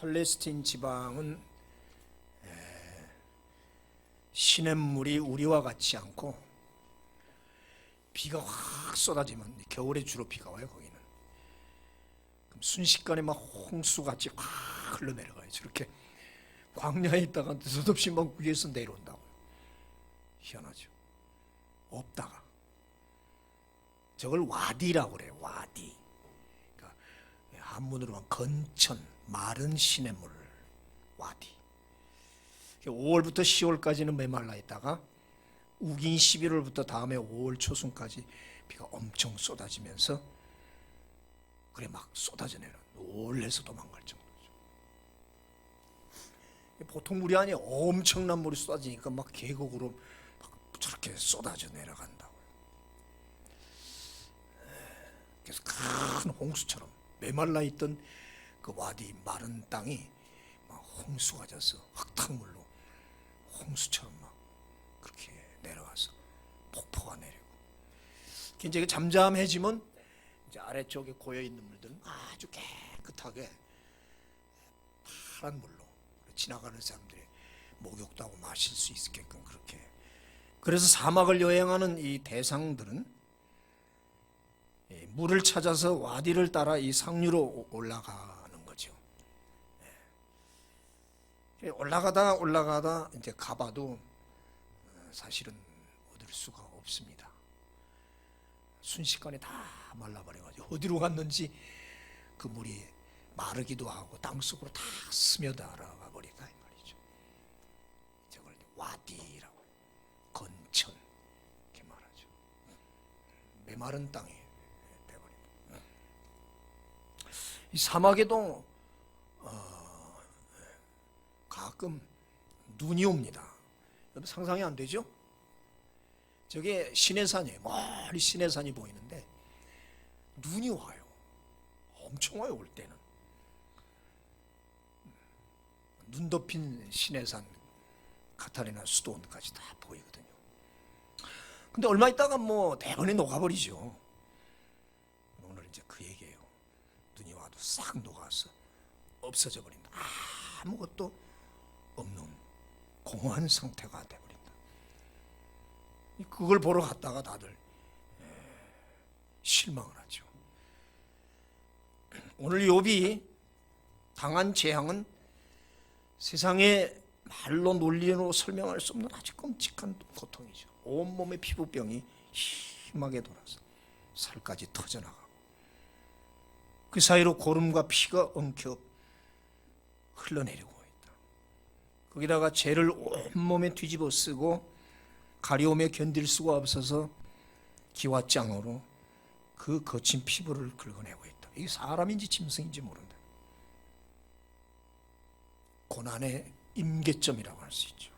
팔레스틴 지방은 시냇물이 우리와 같지 않고 비가 확 쏟아지면 겨울에 주로 비가 와요. 거기는 그럼 순식간에 막 홍수같이 확 흘러내려가요. 저렇게 광야에 있다가 느닷없이 막 위에서 내려온다고요. 희한하죠. 없다가 저걸 와디라고 그래요. 와디. 그러니까 한문으로 하면 건천, 마른 시냇물 와디. 5월부터 10월까지는 메말라 있다가 우긴 11월부터 다음에 5월 초순까지 비가 엄청 쏟아지면서 그래 막 쏟아져 내려 놀래서 도망갈 정도죠. 보통 물이 아니에요. 엄청난 물이 쏟아지니까 막 계곡으로 막 저렇게 쏟아져 내려간다고요. 그래서 큰 홍수처럼 메말라 있던 그 와디 마른 땅이 막 홍수가 져서 흙탕물로 홍수처럼 막 그렇게 내려가서 폭포가 내리고 이제 잠잠해지면 이제 아래쪽에 고여 있는 물들은 아주 깨끗하게 파란 물로 지나가는 사람들이 목욕도 하고 마실 수 있게끔 그렇게. 그래서 사막을 여행하는 이 대상들은 물을 찾아서 와디를 따라 이 상류로 올라가는 거죠. 올라가다 이제 가봐도 사실은 얻을 수가 없습니다. 순식간에 다 말라버려가지고 어디로 갔는지 그 물이 마르기도 하고 땅속으로 다 스며들어가 버리다 이 말이죠. 저걸 와디라고 건천 이렇게 말하죠. 메마른 땅이 돼버립니다. 이 사막에도 가끔 눈이 옵니다. 여러분 상상이 안 되죠? 저게 시내산이에요. 멀리 시내산이 보이는데 눈이 와요. 엄청 와요. 올 때는 눈 덮인 시내산 카타리나 수도원까지 다 보이거든요. 근데 얼마 있다가 뭐 대번에 녹아버리죠. 오늘 이제 그 얘기예요. 눈이 와도 싹 녹아서 없어져 버린다. 아무것도 없는 공허한 상태가 돼버린다. 그걸 보러 갔다가 다들 실망을 하죠. 오늘 욥이 당한 재앙은 세상에 말로 논리로 설명할 수 없는 아주 끔찍한 고통이죠. 온몸의 피부병이 심하게 돌아서 살까지 터져나가고 그 사이로 고름과 피가 엉켜 흘러내리고 있다. 거기다가 죄를 온몸에 뒤집어 쓰고 가려움에 견딜 수가 없어서 기와장으로 그 거친 피부를 긁어내고 있다. 이게 사람인지 짐승인지 모른다. 고난의 임계점이라고 할 수 있죠.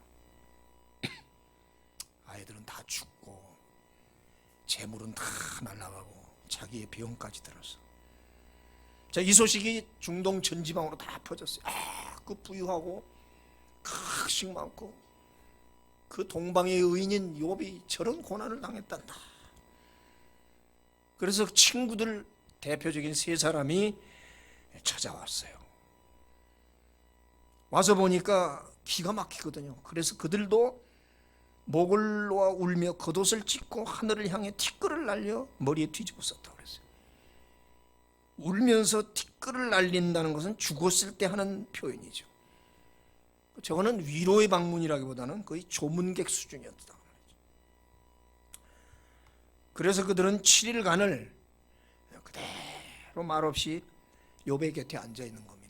아이들은 다 죽고 재물은 다 날아가고 자기의 병까지 들어서 자, 이 소식이 중동 전 지방으로 다 퍼졌어요. 그 부유하고 각식 많고 그 동방의 의인인 욥이 저런 고난을 당했단다. 그래서 친구들 대표적인 세 사람이 찾아왔어요. 와서 보니까 기가 막히거든요. 그래서 그들도 목을 놓아 울며 겉옷을 찢고 하늘을 향해 티끌을 날려 머리에 뒤집어 썼다고 그랬어요. 울면서 티끌을 날린다는 것은 죽었을 때 하는 표현이죠. 저거는 위로의 방문이라기보다는 거의 조문객 수준이었다. 그래서 그들은 7일간을 그대로 말없이 욥의 곁에 앉아 있는 겁니다.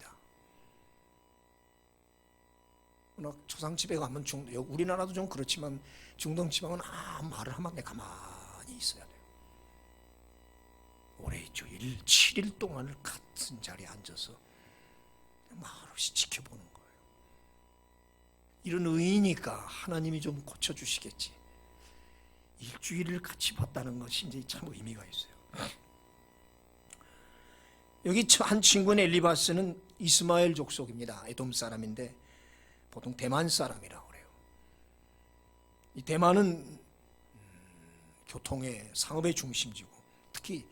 초상집에 가면 우리나라도 좀 그렇지만 중동 지방은 말을 하면 내 가만히 있어야 돼요. 오래 있죠. 7일 동안을 같은 자리에 앉아서 말없이 지켜보는 거예요. 이런 의이니까 하나님이 좀 고쳐주시겠지. 일주일을 같이 봤다는 것이 이제 참 의미가 있어요. 여기 한 친구는 엘리바스는 이스마엘 족속입니다. 에돔 사람인데 보통 대만 사람이라고 그래요. 이 대만은 교통의 상업의 중심지고 특히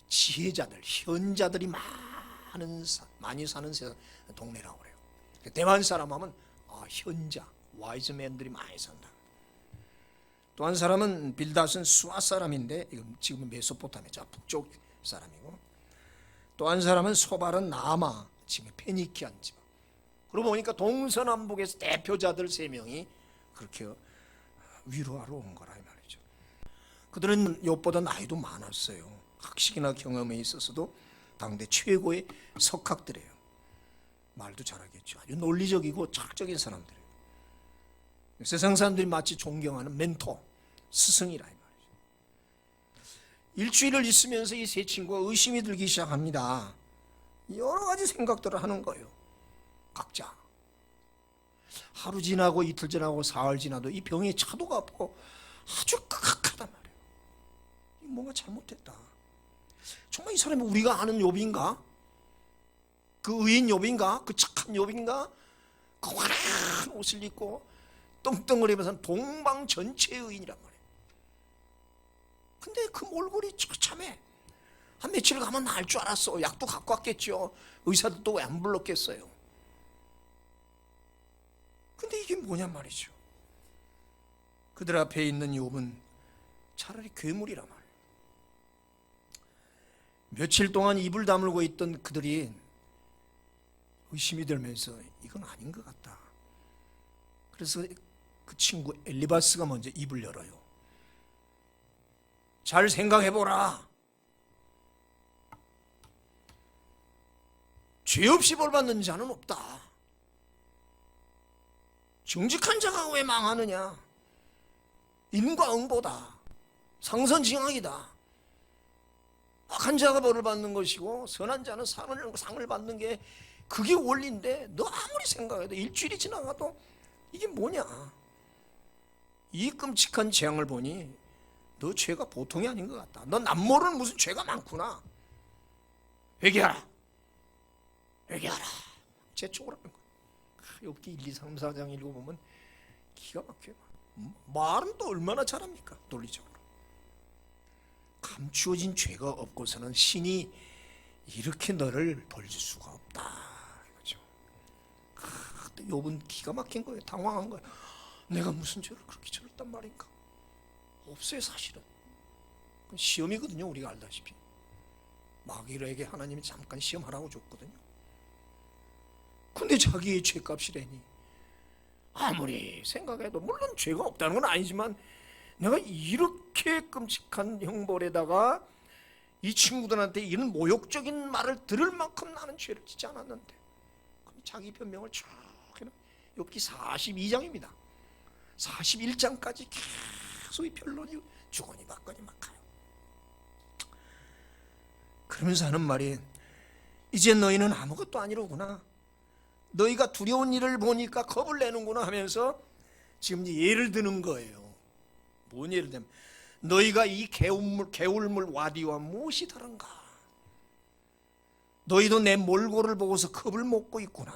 지혜자들, 현자들이 많이 사는 동네라고 그래요. 대만 사람 하면 현자, 와이즈맨들이 많이 산다. 또 한 사람은 빌닷은 수아 사람인데 지금은 메소포타미아 북쪽 사람이고, 또 한 사람은 소발은 나마, 지금 페니키안 지방. 그러고 보니까 동서남북에서 대표자들 3명이 그렇게 위로하러 온 거라 이 말이죠. 그들은 욥보다 나이도 많았어요. 학식이나 경험에 있어서도 당대 최고의 석학들이에요. 말도 잘하겠죠. 아주 논리적이고 철학적인 사람들이에요. 세상 사람들이 마치 존경하는 멘토, 스승이라 이 말이죠. 일주일을 있으면서 이 세 친구가 의심이 들기 시작합니다. 여러 가지 생각들을 하는 거예요. 각자. 하루 지나고 이틀 지나고 사흘 지나도 이 병의 차도가 없고 아주 깍깍하단 말이에요. 뭔가 잘못됐다. 정말 이 사람이 우리가 아는 욥인가? 그 의인 욥인가? 그 착한 욥인가? 그 환한 옷을 입고 떵떵거리면서 동방 전체의 의인이란 말이에요. 근데 그 몰골이 처참해. 한 며칠 가면 나을 줄 알았어. 약도 갖고 왔겠죠. 의사도 왜 안 불렀겠어요. 근데 이게 뭐냔 말이죠. 그들 앞에 있는 욥은 차라리 괴물이란 말이에요. 며칠 동안 입을 다물고 있던 그들이 의심이 들면서 이건 아닌 것 같다. 그래서 그 친구 엘리바스가 먼저 입을 열어요. 잘 생각해보라. 죄 없이 벌받는 자는 없다. 정직한 자가 왜 망하느냐? 인과 응보다. 상선징악이다. 악한 자가 벌을 받는 것이고 선한 자는 상을 받는 게 그게 원리인데 너 아무리 생각해도 일주일이 지나가도 이게 뭐냐? 이 끔찍한 재앙을 보니 너 죄가 보통이 아닌 것 같다. 너 남모르는 무슨 죄가 많구나. 회개하라. 회개하라. 재촉을 하는 거야. 욥기 1, 2, 3, 4장 읽어보면 기가 막혀요. 말은 또 얼마나 잘합니까? 논리적으로. 감추어진 죄가 없고서는 신이 이렇게 너를 벌줄 수가 없다. 그렇죠? 그때 욥은 기가 막힌 거예요. 당황한 거예요. 내가 무슨 죄를 그렇게 저렸단 말인가? 없어요, 사실은. 그건 시험이거든요, 우리가 알다시피. 마귀에게 하나님이 잠깐 시험하라고 줬거든요. 근데 자기의 죄값이라니. 아무리 생각해도 물론 죄가 없다는 건 아니지만 내가 이렇게 끔찍한 형벌에다가 이 친구들한테 이런 모욕적인 말을 들을 만큼 나는 죄를 짓지 않았는데, 자기 변명을 쭉 해놓은 욥기 42장입니다 41장까지 계속 이 변론이 주거니 받거니 막 가요. 그러면서 하는 말이 이제 너희는 아무것도 아니로구나. 너희가 두려운 일을 보니까 겁을 내는구나 하면서 지금 예를 드는 거예요. 뭔 예를 들면 너희가 이 개울물 와디와 무엇이 다른가? 너희도 내 몰골을 보고서 겁을 먹고 있구나.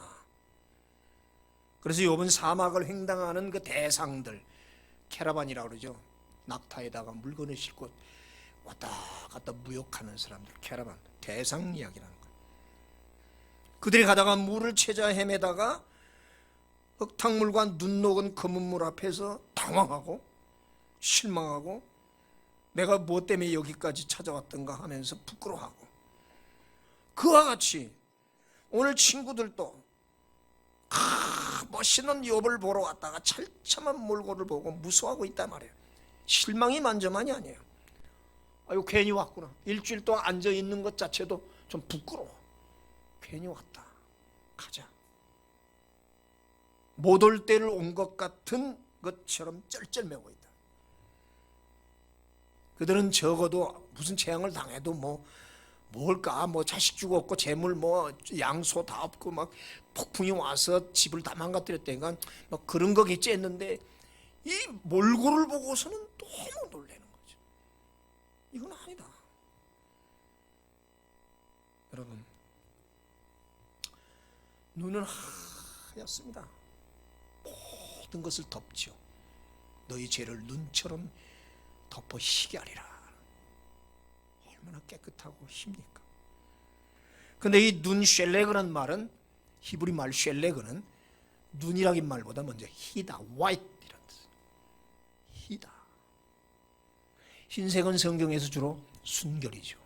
그래서 욥은 사막을 횡단하는 그 대상들, 캐러반이라고 그러죠. 낙타에다가 물건을 싣고 왔다 갔다 무역하는 사람들, 캐러반, 대상 이야기라는 거예요. 그들이 가다가 물을 찾아 헤매다가 흙탕물과 눈 녹은 검은 물 앞에서 당황하고 실망하고 내가 무엇 때문에 여기까지 찾아왔던가 하면서 부끄러워하고, 그와 같이 오늘 친구들도 멋있는 욥을 보러 왔다가 철참한 몰골을 보고 무서워하고 있단 말이에요. 실망이 만점만이 아니에요. 아유, 괜히 왔구나. 일주일 동안 앉아있는 것 자체도 좀 부끄러워. 괜히 왔다. 가자. 못 올 때를 온 것 같은 것처럼 쩔쩔매고 있다. 그들은 적어도 무슨 재앙을 당해도 뭘까? 자식 죽었고 재물 양소 다 없고 막 폭풍이 와서 집을 다 망가뜨렸다니까 그런 거겠지 했는데 이 몰골을 보고서는 너무 놀라는 거죠. 이건 아니다. 여러분, 눈은 하얗습니다. 모든 것을 덮죠. 너희 죄를 눈처럼 덮어 희게 하리라. 얼마나 깨끗하고 힘니까? 근데 이 눈 쉘레그라는 말은, 히브리 말 쉘레그는 눈이라긴 말보다 먼저 희다, white이라는 뜻. 희다. 흰색은 성경에서 주로 순결이죠.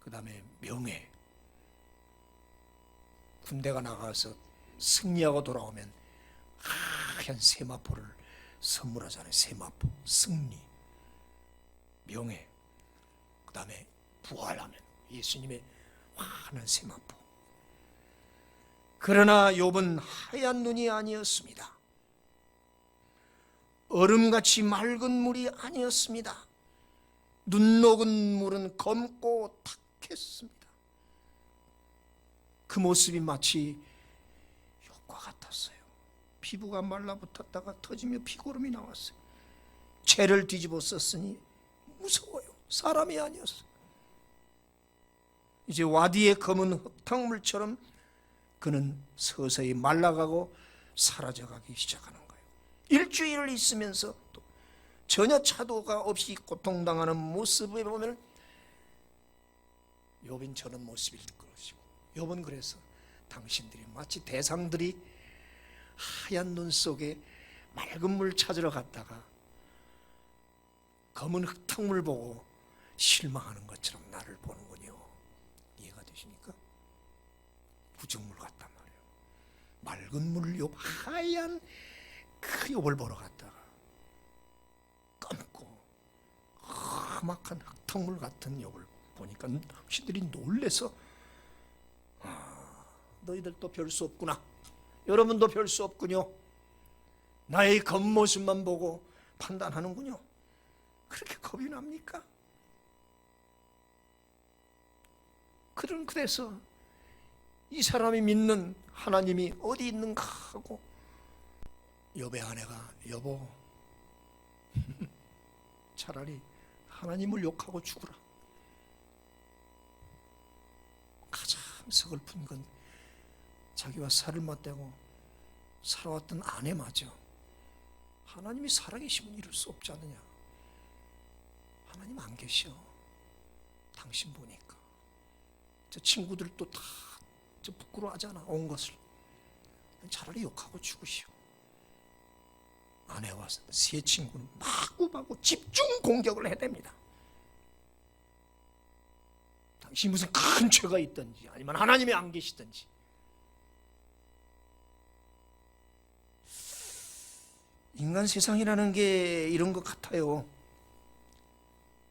그 다음에 명예. 군대가 나가서 승리하고 돌아오면 하얀 세마포를 선물하잖아요. 세마포, 승리, 명예. 그 다음에 부활하면 예수님의 환한 세마포. 그러나 욥은 하얀 눈이 아니었습니다. 얼음같이 맑은 물이 아니었습니다. 눈 녹은 물은 검고 탁했습니다. 그 모습이 마치 욥과 같았어요. 피부가 말라붙었다가 터지며 피고름이 나왔어요. 채를 뒤집어 썼으니 무서워요. 사람이 아니었어요. 이제 와디의 검은 흙탕물처럼 그는 서서히 말라가고 사라져가기 시작하는 거예요. 일주일을 있으면서 또 전혀 차도가 없이 고통당하는 모습을 보면 욥은 저런 모습일 것이고, 욥은 그래서 당신들이 마치 대상들이 하얀 눈 속에 맑은 물 찾으러 갔다가 검은 흙탕물 보고 실망하는 것처럼 나를 보는군요. 이해가 되십니까? 부정물 같단 말이에요. 맑은 물 욥, 하얀 그 욥을 보러 갔다가 검고 험악한 흙탕물 같은 욥을 보니까 당신들이 놀래서 너희들도 별 수 없구나, 여러분도 별 수 없군요, 나의 겉모습만 보고 판단하는군요. 그렇게 겁이 납니까? 그래서 이 사람이 믿는 하나님이 어디 있는가 하고 욥의 아내가, 여보 차라리 하나님을 욕하고 죽으라. 가장 서글픈 건 자기와 살을 맞대고 살아왔던 아내마저 하나님이 살아계시면 이럴 수 없지 않느냐. 하나님 안 계셔, 당신 보니까. 저 친구들도 다 저 부끄러워하잖아, 온 것을. 차라리 욕하고 죽으시오. 아내와 세 친구는 마구마구 집중 공격을 해댑니다. 당신이 무슨 큰 죄가 있든지 아니면 하나님이 안 계시든지. 인간 세상이라는 게 이런 것 같아요.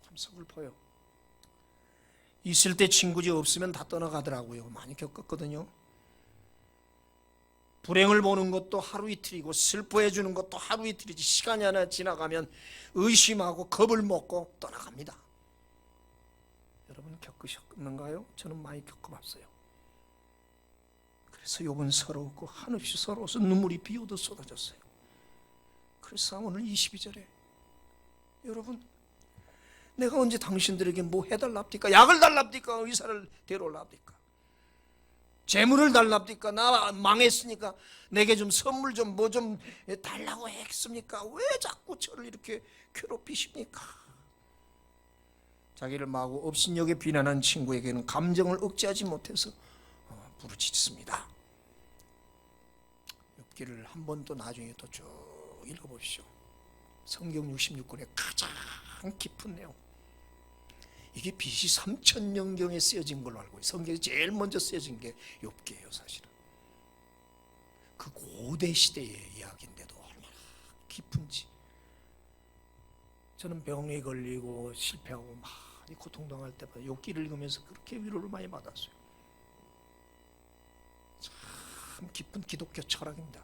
참 서글퍼요. 있을 때 친구지 없으면 다 떠나가더라고요. 많이 겪었거든요. 불행을 보는 것도 하루 이틀이고 슬퍼해 주는 것도 하루 이틀이지, 시간이 하나 지나가면 의심하고 겁을 먹고 떠나갑니다. 여러분 겪으셨는가요? 저는 많이 겪어봤어요. 그래서 욥은 서러웠고 한없이 서러워서 눈물이 비 오듯 쏟아졌어요. 그래서 오늘 22절에 여러분, 내가 언제 당신들에게 뭐 해달랍니까? 약을 달랍니까? 의사를 데려올랍니까? 재물을 달랍니까? 나 망했으니까 내게 좀 선물 좀 뭐 좀 달라고 했습니까? 왜 자꾸 저를 이렇게 괴롭히십니까? 자기를 마구 업신여겨 비난한 친구에게는 감정을 억제하지 못해서 부르짖습니다. 욥기를 한 번 또 나중에 또 쭉 읽어보십시오. 성경 66권의 가장 깊은 내용. 이게 BC 3000년경에 쓰여진 걸로 알고 있어요. 성경에 제일 먼저 쓰여진 게 욥기예요, 사실은. 그 고대 시대의 이야기인데도 얼마나 깊은지. 저는 병에 걸리고 실패하고 많이 고통당할 때마다 욥기를 읽으면서 그렇게 위로를 많이 받았어요. 참 깊은 기독교 철학입니다.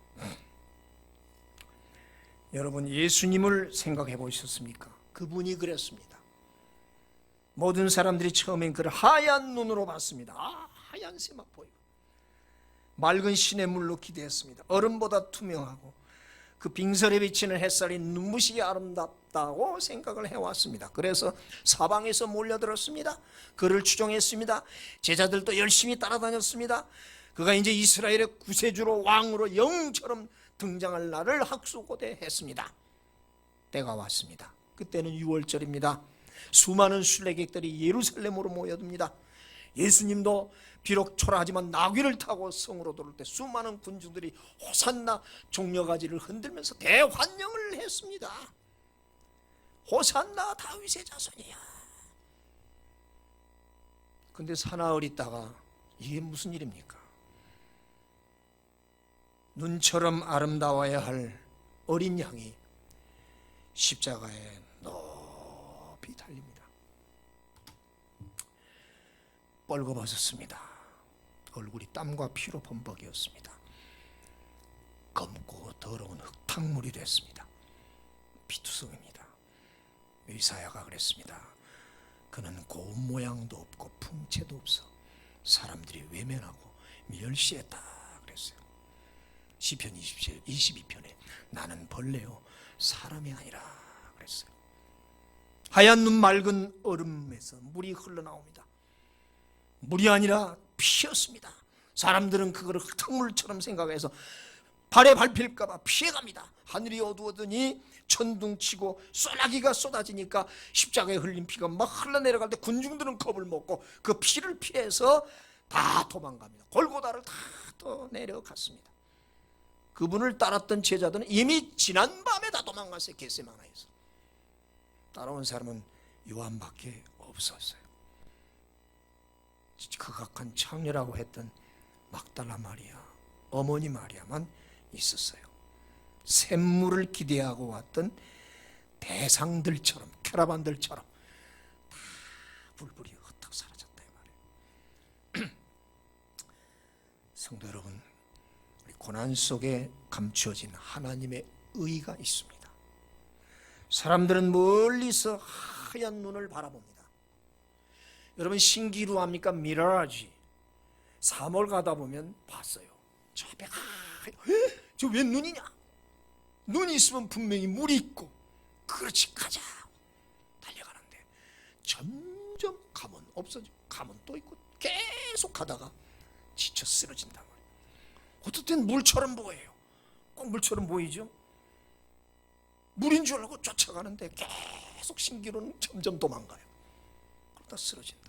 여러분, 예수님을 생각해 보셨습니까? 그분이 그랬습니다. 모든 사람들이 처음엔 그를 하얀 눈으로 봤습니다. 하얀 세마포요. 맑은 시냇물로 기대했습니다. 얼음보다 투명하고 그 빙설에 비치는 햇살이 눈부시게 아름답다고 생각을 해왔습니다. 그래서 사방에서 몰려들었습니다. 그를 추종했습니다. 제자들도 열심히 따라다녔습니다. 그가 이제 이스라엘의 구세주로, 왕으로 영처럼 등장할 날을 학수고대했습니다. 때가 왔습니다. 그때는 6월절입니다. 수많은 순례객들이 예루살렘으로 모여듭니다. 예수님도 비록 초라하지만 나귀를 타고 성으로 들어올 때 수많은 군중들이 호산나 종려가지를 흔들면서 대환영을 했습니다. 호산나 다윗의 자손이야. 근데 사나흘 있다가 이게 무슨 일입니까? 눈처럼 아름다워야 할 어린 양이 십자가에 높이 달립니다. 뻘거벗었습니다. 얼굴이 땀과 피로 범벅이었습니다. 검고 더러운 흙탕물이 됐습니다. 피투성입니다. 이사야가 그랬습니다. 그는 고운 모양도 없고 풍채도 없어 사람들이 외면하고 멸시했다 그랬어요. 시편 22편에 나는 벌레요 사람이 아니라 그랬어요. 하얀 눈 맑은 얼음에서 물이 흘러나옵니다. 물이 아니라 피였습니다. 사람들은 그거를 흙탕물처럼 생각해서 발에 밟힐까 봐 피해갑니다. 하늘이 어두워더니 천둥치고 쏘나기가 쏟아지니까 십자가에 흘린 피가 막 흘러내려갈 때 군중들은 겁을 먹고 그 피를 피해서 다 도망갑니다. 골고다를 다 또 내려갔습니다. 그분을 따랐던 제자들은 이미 지난밤에 다 도망갔어요. 겟세마네에서. 따라온 사람은 요한밖에 없었어요. 극악한 창녀라고 했던 막달라 마리아, 어머니 마리아만 있었어요. 샘물을 기대하고 왔던 대상들처럼, 캐러반들처럼 다 불불이 흩어 사라졌다 이 말이에요. 성도 여러분, 우리 고난 속에 감추어진 하나님의 의가 있습니다. 사람들은 멀리서 하얀 눈을 바라봅니다. 여러분 신기루합니까? 미라지. 3월 가다 보면 봤어요. 저 앞에 저 웬 눈이냐? 눈이 있으면 분명히 물이 있고 그렇지 가자 달려가는데 점점 가면 없어지고 가면 또 있고 계속 가다가 지쳐 쓰러진단 말이에요. 어떨 땐 물처럼 보여요. 꼭 물처럼 보이죠? 물인 줄 알고 쫓아가는데 계속 신기루는 점점 도망가요. 그러다 쓰러진다.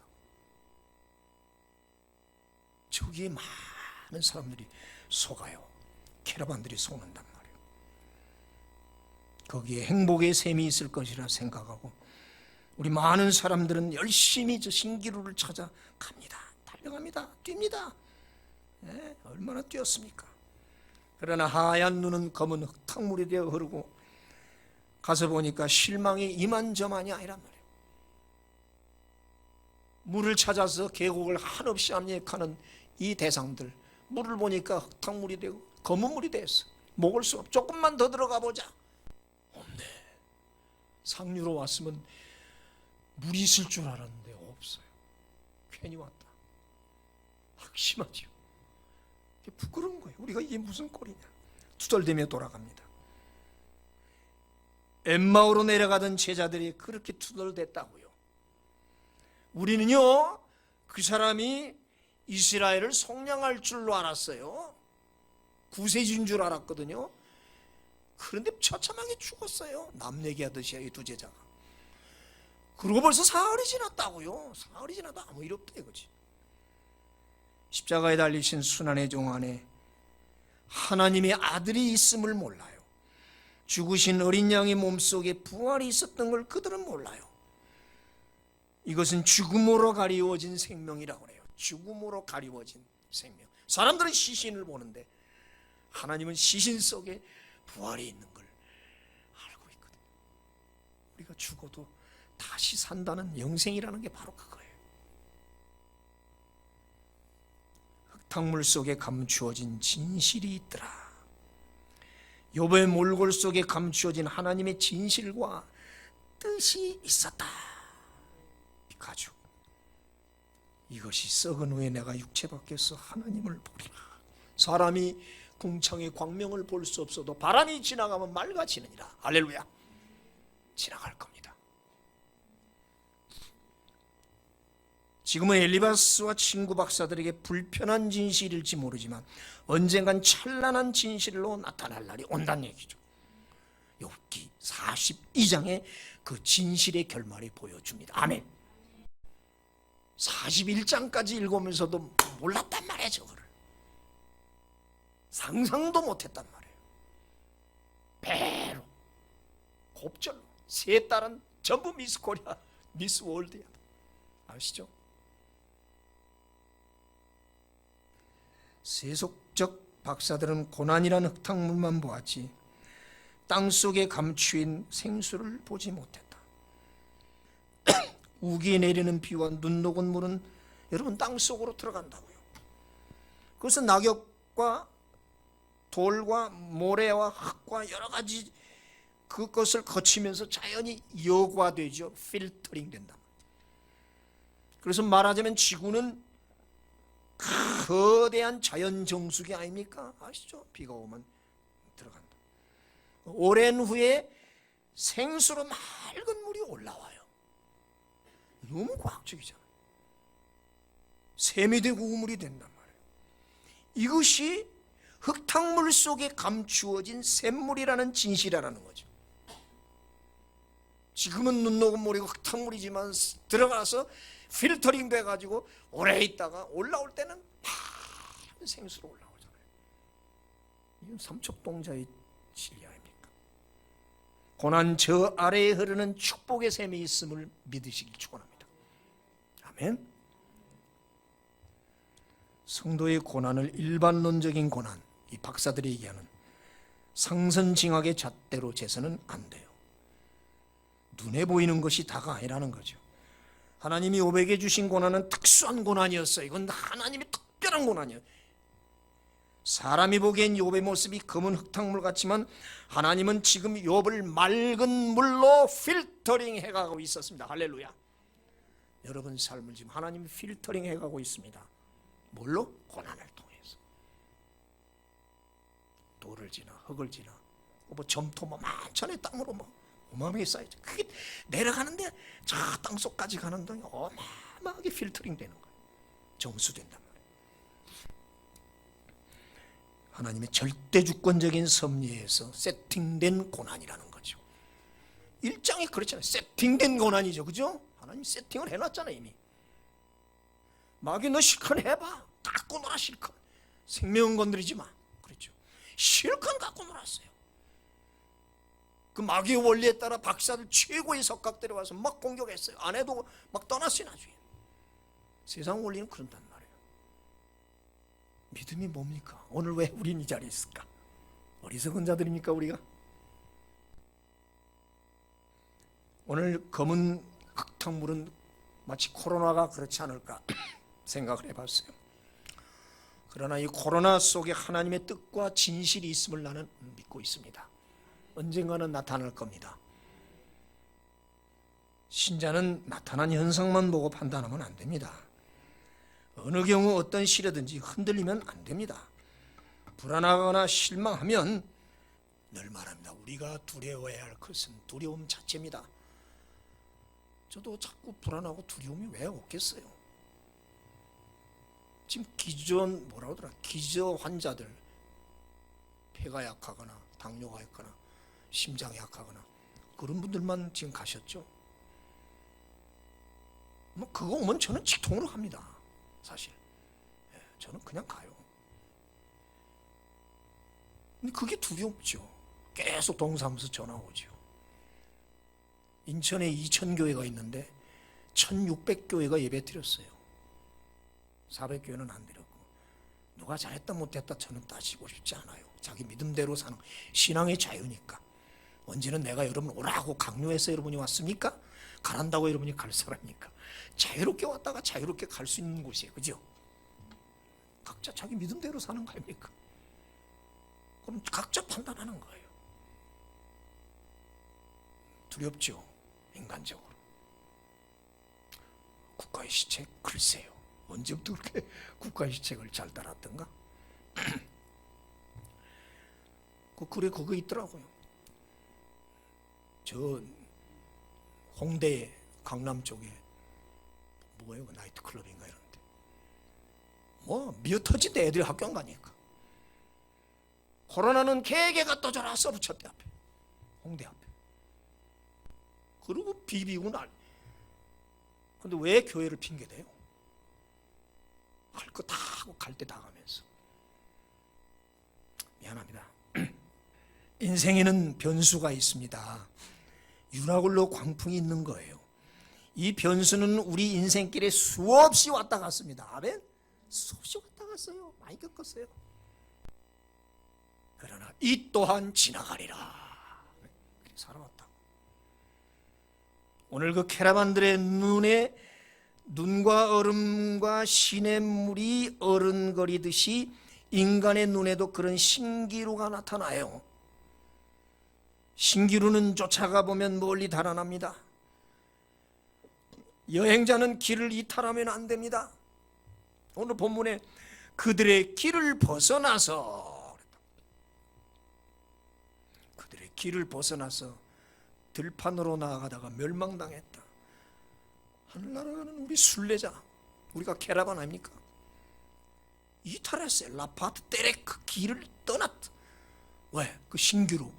저기에 많은 사람들이 속아요. 캐러반들이 속는단 말이에요. 거기에 행복의 셈이 있을 것이라 생각하고 우리 많은 사람들은 열심히 저 신기루를 찾아 갑니다. 달려갑니다. 뜁니다. 네, 얼마나 뛰었습니까? 그러나 하얀 눈은 검은 흙탕물이 되어 흐르고 가서 보니까 실망이 이만저만이 아니란 말이에요. 물을 찾아서 계곡을 한없이 압력하는 이 대상들, 물을 보니까 흙탕물이 되고 검은 물이 됐어. 먹을 수 없어. 조금만 더 들어가 보자. 없네. 상류로 왔으면 물이 있을 줄 알았는데 없어요. 괜히 왔다. 확심하죠. 부끄러운 거예요. 우리가 이게 무슨 꼴이냐. 투덜대며 돌아갑니다. 엠마오로 내려가던 제자들이 그렇게 투덜댔다고요. 우리는요 그 사람이 이스라엘을 속량할 줄로 알았어요. 구세주인 줄 알았거든요. 그런데 처참하게 죽었어요. 남 얘기하듯이 이 두 제자가. 그리고 벌써 사흘이 지났다고요. 사흘이 지나도 아무 일 없다 이거지. 십자가에 달리신 순환의 종 안에 하나님의 아들이 있음을 몰라요. 죽으신 어린 양의 몸속에 부활이 있었던 걸 그들은 몰라요. 이것은 죽음으로 가리워진 생명이라고 해요. 죽음으로 가리워진 생명. 사람들은 시신을 보는데 하나님은 시신 속에 부활이 있는 걸 알고 있거든요. 우리가 죽어도 다시 산다는 영생이라는 게 바로 그거예요. 흙탕물 속에 감추어진 진실이 있더라. 욥의 몰골 속에 감추어진 하나님의 진실과 뜻이 있었다. 가죽. 이것이 썩은 후에 내가 육체 밖에서 하나님을 보리라. 사람이 궁창의 광명을 볼 수 없어도 바람이 지나가면 맑아지느니라. 할렐루야. 지나갈 겁니다. 지금은 엘리바스와 친구 박사들에게 불편한 진실일지 모르지만 언젠간 찬란한 진실로 나타날 날이 온다는 얘기죠. 욥기 42장에 그 진실의 결말이 보여줍니다. 아멘. 41장까지 읽으면서도 몰랐단 말이에요. 저거를 상상도 못했단 말이에요. 배로 곱절로 세 딸은 전부 미스 코리아, 미스 월드야. 아시죠? 세속적 박사들은 고난이라는 흙탕물만 보았지 땅속에 감추인 생수를 보지 못했다. 우기에 내리는 비와 눈 녹은 물은 여러분 땅속으로 들어간다고요. 그것은 낙엽과 돌과 모래와 흙과 여러 가지 그것을 거치면서 자연히 여과되죠. 필터링 된다. 그래서 말하자면 지구는 거대한 자연 정수기 아닙니까? 아시죠? 비가 오면 들어간다. 오랜 후에 생수로 맑은 물이 올라와요. 너무 과학적이잖아요. 샘이 되고 우물이 된단 말이에요. 이것이 흙탕물 속에 감추어진 샘물이라는 진실이라는 거죠. 지금은 눈 녹은 물이고 흙탕물이지만 들어가서 필터링 돼가지고 오래 있다가 올라올 때는 파란 생수로 올라오잖아요. 이건 삼척동자의 진리 아닙니까? 고난 저 아래에 흐르는 축복의 샘이 있음을 믿으시기 축원합니다. 아멘. 성도의 고난을 일반론적인 고난, 이 박사들이 얘기하는 상선징악의 잣대로 재서는 안 돼요. 눈에 보이는 것이 다가 아니라는 거죠. 하나님이 욥에게 주신 고난은 특수한 고난이었어요. 이건 하나님이 특별한 고난이에요. 사람이 보기엔 욥의 모습이 검은 흙탕물 같지만 하나님은 지금 욥을 맑은 물로 필터링 해가고 있었습니다. 할렐루야. 여러분 삶을 지금 하나님이 필터링 해가고 있습니다. 뭘로? 고난을 통해서. 돌을 지나 흙을 지나 뭐 점토 뭐 만천의 땅으로 뭐 어마어마하게 쌓이죠. 그게 내려가는데 저 땅속까지 가는 동안 어마어마하게 필터링 되는 거예요. 정수된단 말이에요. 하나님의 절대주권적인 섭리에서 세팅된 고난이라는 거죠. 1장이 그렇잖아요. 세팅된 고난이죠. 그죠? 하나님 세팅을 해놨잖아요. 이미. 마귀 너 실컷 해봐. 갖고 놀아 실컷. 생명은 건드리지 마. 그렇죠. 실컷 갖고 놀았어요. 그 마귀의 원리에 따라 박사들 최고의 석각들이 와서 막 공격했어요. 아내도 막 떠났어요. 나중에. 세상 원리는 그런단 말이에요. 믿음이 뭡니까? 오늘 왜 우린 이 자리에 있을까? 어리석은 자들입니까 우리가? 오늘 검은 흙탕물은 마치 코로나가 그렇지 않을까 생각을 해봤어요. 그러나 이 코로나 속에 하나님의 뜻과 진실이 있음을 나는 믿고 있습니다. 언젠가는 나타날 겁니다. 신자는 나타난 현상만 보고 판단하면 안 됩니다. 어느 경우 어떤 시련든지 흔들리면 안 됩니다. 불안하거나 실망하면 늘 말합니다. 우리가 두려워해야 할 것은 두려움 자체입니다. 저도 자꾸 불안하고 두려움이 왜 없겠어요? 지금 기존 뭐라고 하더라? 기저 환자들 폐가 약하거나 당뇨가 있거나 심장이 약하거나 그런 분들만 지금 가셨죠. 뭐 그거 오면 저는 직통으로 갑니다. 사실 저는 그냥 가요. 근데 그게 두렵죠. 계속 동사무소 전화 오죠. 인천에 2000교회가 있는데 1600교회가 예배 드렸어요. 400교회는 안 드렸고 누가 잘했다 못했다 저는 따지고 싶지 않아요. 자기 믿음대로 사는 신앙의 자유니까. 언제는 내가 여러분 오라고 강요해서 여러분이 왔습니까? 가란다고 여러분이 갈 사람입니까? 자유롭게 왔다가 자유롭게 갈 수 있는 곳이에요. 그죠? 각자 자기 믿음대로 사는 거 아닙니까? 그럼 각자 판단하는 거예요. 두렵죠? 인간적으로. 국가의 시책? 글쎄요. 언제부터 그렇게 국가의 시책을 잘 따랐던가? 그 글에 그거 있더라고요. 저 홍대 강남 쪽에 뭐예요? 나이트클럽인가 이런데 뭐 미어 터진 데 애들이 학교 안 가니까 코로나는 개개가 떠져라 써붙였대 앞에 홍대 앞에. 그리고 비비고 날. 근데 왜 교회를 핑계대요? 할 거 다 하고 갈 때 다 가면서. 미안합니다. 인생에는 변수가 있습니다. 유라굴로 광풍이 있는 거예요. 이 변수는 우리 인생길에 수없이 왔다 갔습니다. 아멘? 수없이 왔다 갔어요. 많이 겪었어요. 그러나 이 또한 지나가리라. 살아왔다고. 오늘 그 캐러반들의 눈에 눈과 얼음과 시냇물이 어른거리듯이 인간의 눈에도 그런 신기루가 나타나요. 신기루는 쫓아가 보면 멀리 달아납니다. 여행자는 길을 이탈하면 안 됩니다. 오늘 본문에 그들의 길을 벗어나서 들판으로 나아가다가 멸망당했다. 하늘 날아가는 우리 순례자, 우리가 캐러반 아닙니까? 이탈했어요. 라파트 때렉 그 길을 떠났다. 왜? 그 신기루.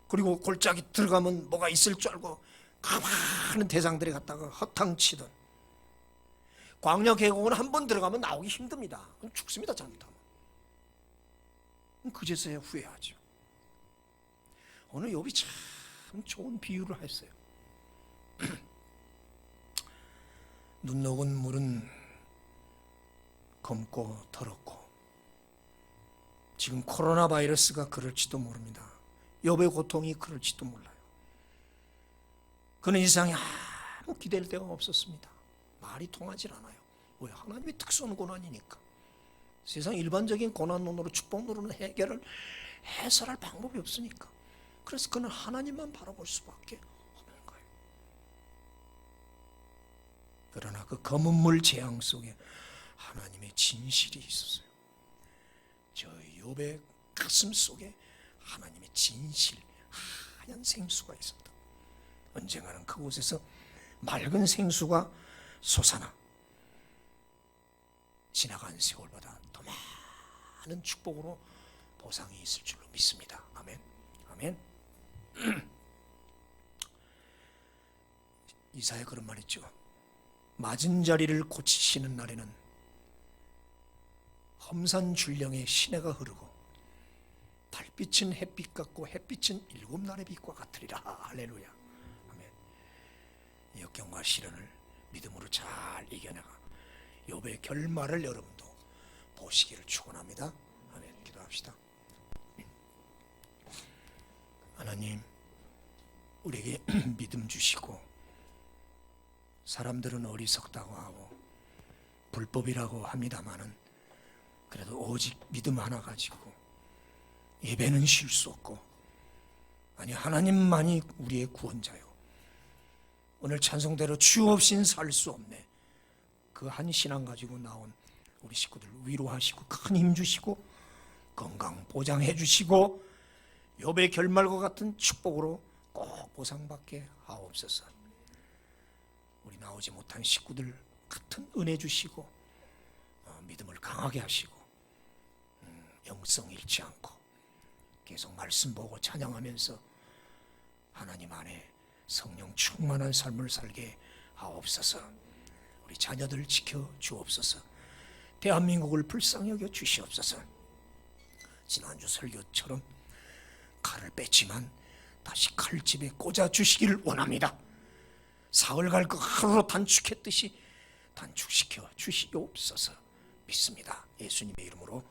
그리고 골짜기 들어가면 뭐가 있을 줄 알고 가만한 대상들이 갔다가 허탕치던. 광야 계곡은 한 번 들어가면 나오기 힘듭니다. 죽습니다. 잘못하면. 그제서야 후회하죠. 오늘 욥이 참 좋은 비유를 했어요. 눈 녹은 물은 검고 더럽고, 지금 코로나 바이러스가 그럴지도 모릅니다. 욥의 고통이 그럴지도 몰라요. 그는 이 세상에 아무 기댈 데가 없었습니다. 말이 통하질 않아요. 왜? 하나님의 특수한 고난이니까. 세상 일반적인 고난론으로 축복론으로 해설할 방법이 없으니까. 그래서 그는 하나님만 바라볼 수밖에 없는 거예요. 그러나 그 검은 물 재앙 속에 하나님의 진실이 있었어요. 저 욥의 가슴 속에 하나님의 진실, 하얀 생수가 있었다. 언젠가는 그곳에서 맑은 생수가 솟아나 지나간 세월보다 더 많은 축복으로 보상이 있을 줄로 믿습니다. 아멘. 아멘. 이사야 그런 말 했죠. 맞은 자리를 고치시는 날에는 험산 줄령의 시내가 흐르고 달빛은 햇빛 같고 햇빛은 일곱 날의 빛과 같으리라. 할렐루야. 아멘. 역경과 시련을 믿음으로 잘 이겨내가 욥의 결말을 여러분도 보시기를 축원합니다. 아멘. 기도합시다. 하나님, 우리에게 믿음 주시고, 사람들은 어리석다고 하고 불법이라고 합니다마는 그래도 오직 믿음 하나 가지고 예배는 쉴 수 없고, 아니 하나님만이 우리의 구원자요, 오늘 찬송대로 주 없인 살 수 없네, 그 한 신앙 가지고 나온 우리 식구들 위로하시고 큰 힘 주시고 건강 보장해 주시고 욥의 결말과 같은 축복으로 꼭 보상받게 하옵소서. 우리 나오지 못한 식구들 같은 은혜 주시고 믿음을 강하게 하시고 영성 잃지 않고 계속 말씀 보고 찬양하면서 하나님 안에 성령 충만한 삶을 살게 하옵소서. 우리 자녀들 지켜 주옵소서. 대한민국을 불쌍히 여겨 주시옵소서. 지난주 설교처럼 칼을 뺐지만 다시 칼집에 꽂아 주시기를 원합니다. 사흘 갈 것 하루로 단축했듯이 단축시켜 주시옵소서. 믿습니다. 예수님의 이름으로